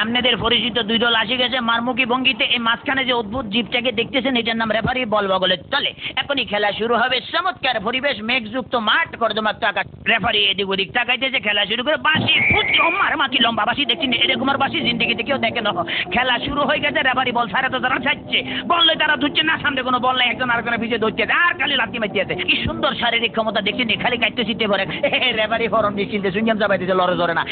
আপনাদের পরিচিত দুই দল আসে গেছে মারমুখী ভঙ্গিতে। এই মাঝখানে যে অদ্ভুত জীবটাকে দেখতেছেন এটার নাম রেফারি বল বগলে চলে। এখনই খেলা শুরু হবে। চমৎকার পরিবেশ, মেঘযুক্ত মাঠ, কর্দমাক্ত আকাশ। রেফারি এদিক ওদিক তাকাইতেছে, খেলা শুরু করে বাঁশি ফুটছে। মারমাকি লম্বা বাঁশি দেখছি না, এরকম আর বাঁশি জিন্দিগিতে কেউ দেখে না। খেলা শুরু হয়ে গেছে। রেফারি বল ছাড়া তো তারা ছাড়ছে, বললে তারা ধরছে না, সামনে কোনো বল নাই, একজন আরেকজনের পিছিয়ে ধরছে আর খালি লাথি মারতে আছে। কি সুন্দর শারীরিক ক্ষমতা দেখছি না, খালি কাটতে ছিটতে পড়ে। রেফারি ফরম নিশ্চিন্তে সুইংগাম চাপাইতেছে, লড়ে ধরে না।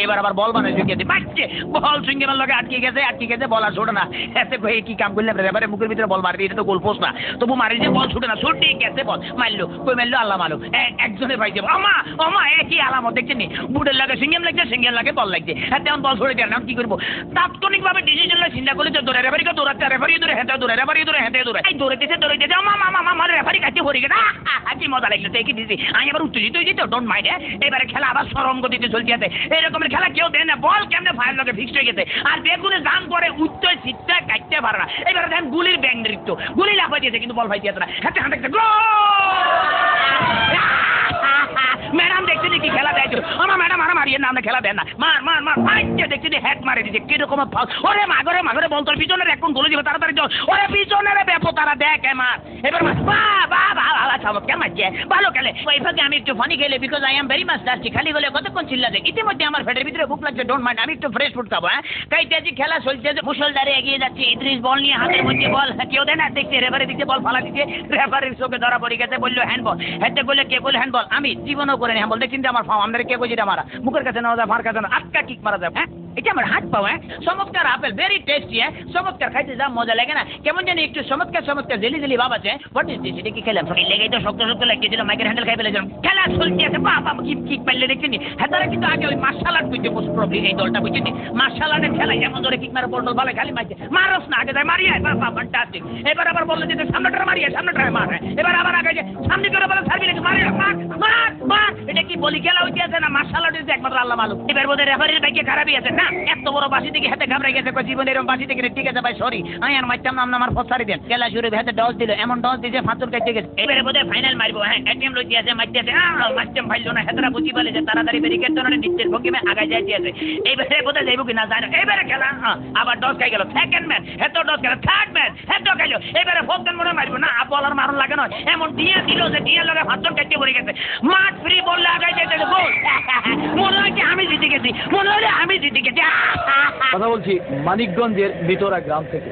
এবার আবার বল বানায় সুইংগাতে বাচ্চে, বল সুইংগামের লগে আটকে গেছে, বল আর ছোটে না। এতে কই কি কাম করলাম, রেফারি মুখের ভিতরে বল মারি, এটা তো গোল পোস্ট না, তবু মারি যে বল ছুটে না, ছুটে গেছে বল মারলো, কই মারলো আল্লাহ মালুম। একজনে পাইছে আমা আমা একই আলামত দেখছেন নি, বুটের লাগে সুইংগাম লাগছে, সিঙ্গেল লাগে বল লাগছে। তেমন বল ছড়ে দেয় না, কি করবো? তাৎক্ষণিকভাবে ডিসিশন চিন্তা করলে দৌড়ে রেফারিকে দৌড়াচ্ছে, রেফারি দৌড়ে হেঁটে দৌড়ে, রেফারি দৌড়ে হেঁটে দৌড়ে, এই দৌড়াইতেছে আমার রেফারি কাছে ভরে গেছে। কি মজা লাগলো, দেখি দিছি আমি আবার উত্তেজিত হয়ে যেত, ডোন্ট মাইন্ড। এবারে খেলা আবার সরম গতিতে চলতে আছে। এরকমের খেলা কেউ দেয় না, বল কেমনে ফায়ার লগে ফিক্সড হয়ে গেছে, আর বেগুনে দান করে উচ্চ সিটটা কাটতে পারে না। এবারে দেখেন গুলির ব্যাং নৃত্য, গুলি লাফাই দিয়েছে কিন্তু বল ফাইতে না, হাতে হাতে ম্যাডাম দেখছি কি খেলা দেয়, আমার ম্যাডাম আর মারিয়ে না, খেলা দেন না, মার মার মার ফাইটে দেখছি হ্যাক মারে দিচ্ছে কিরকম ফাউল। ওরে মাগরে মাগরে বল তোর পিছনের এখন গোলে দিবে তাড়াতাড়ি চল, ওরে পিছনের ব্যাপো তারা দেখ মার। এবার চমৎকার মারছে, ভালো খেলে। ওই ফাঁকে আমি একটু ফানি খেলে, because I am very much dusty. খালি বলে কতক্ষণ চিল্লা দেয়, ইতিমধ্যে আমার পেটের ভিতরে ভুক লাগছে, ডোন্ট মাইন্ড, আমি একটু ফ্রেশ ফুড খাবো। কাইতে আছি, খেলা চলছে, মুসলধারে এগিয়ে যাচ্ছে। ইদ্রিস বল নিয়ে হাতের মধ্যে বল, কেউ দেয় না, দেখছে রেফারি দিচ্ছে বল ফালা দিচ্ছে, রেফারির চোখে ধরা পড়ে গেছে, বললো হ্যান্ডবল। হেঁটে বললে কে বলে হ্যান্ডবল, আমি জীবনও করে হ্যান্ডবল দেখছি আমার ফার্ম, আমাদের কে বলছি মারা, মুখের কাছে নেওয়া যায়, মার কাছে না, আটকা কিক মারা যায়। হ্যাঁ এটা আমার হাত পাও। চমৎকার আপেল, ভেরি টেস্টি। চমৎকার খাইতে যা মজা লাগে না, কেমন জানি একটু চমৎকার চমৎকার জেলি জেলি ভাব আছে। হোয়াট ইজ দিস, এটা কি খেলাম? লেগেই তো শক্ত শক্ত লাগছিল, মাইকের হ্যান্ডেল খাই ফেলেছিলাম। খেলা চলছে আছে, বাবা কিক কিক পাইলে দেখছেন। হেতারা কিন্তু আগে ওই মার্শাল আর্ট বুঝছে, মোস্ট প্রবলি এই দলটা বুঝছেন, মার্শাল আর্টের খেলা যেমন ধরে কিক মারে, বল ভালো খালি মারছে, মারস না, আগে যায় মারিয়ে, বাবা ফ্যান্টাস্টিক। এবার আবার বললো যে সামনেটা মারিয়ে, সামনেটা মারে, এবার আবার আগে যে সামনে করে বলে সার্ভি রেখে মারে, মার মার মার। এটা কি বলি খেলা হইতে আছে না মার্শাল আর্ট একমাত্র আল্লাহ মালুম। এবার বোধহয় রেফারির বাইকে খারাপই আছে না, এত বড় বাসি থেকে হাতে ঘাবড়ে গেছে, জীবনে এরকম বাসি থেকে। ঠিক আছে ভাই, সরি, আমি আর মারতাম না, আমার ফসারি দেন। খেলা শুরু হাতে ডস দিল, এমন ডস দিয়েছে ফাঁচুর কাটতে গেছে। এবারে বোধহয় ফাইনাল মারবো। হ্যাঁ এটিএম লইতে আছে, মারতে আছে, মারতাম ফাইল না, হেতরা বুঝি বলে যে তাড়াতাড়ি ব্যারিকেড ধরে নিচের ভঙ্গিমে আগায় যাইতে আছে। এইবারে বোধহয় যাইব কি না জানো। এবারে খেলা আবার ডস খাই গেল, সেকেন্ড ম্যান হেতো ডস গেল, থার্ড ম্যান হেতো খাইলো। এবারে ফোর্থ ম্যান মনে মারবো না, বলার মারণ লাগে নয়, এমন দিয়ে দিল যে দিয়ে লগে ফাঁচুর কাটতে পড়ে গেছে। মাঠ ফ্রি বললে আগায় যাইতে গোল। মনে হয় আমি জিতে গেছি, মনে হলে আমি জিতে গেছি। কথা বলছি মানিকগঞ্জের ভিতরা গ্রাম থেকে।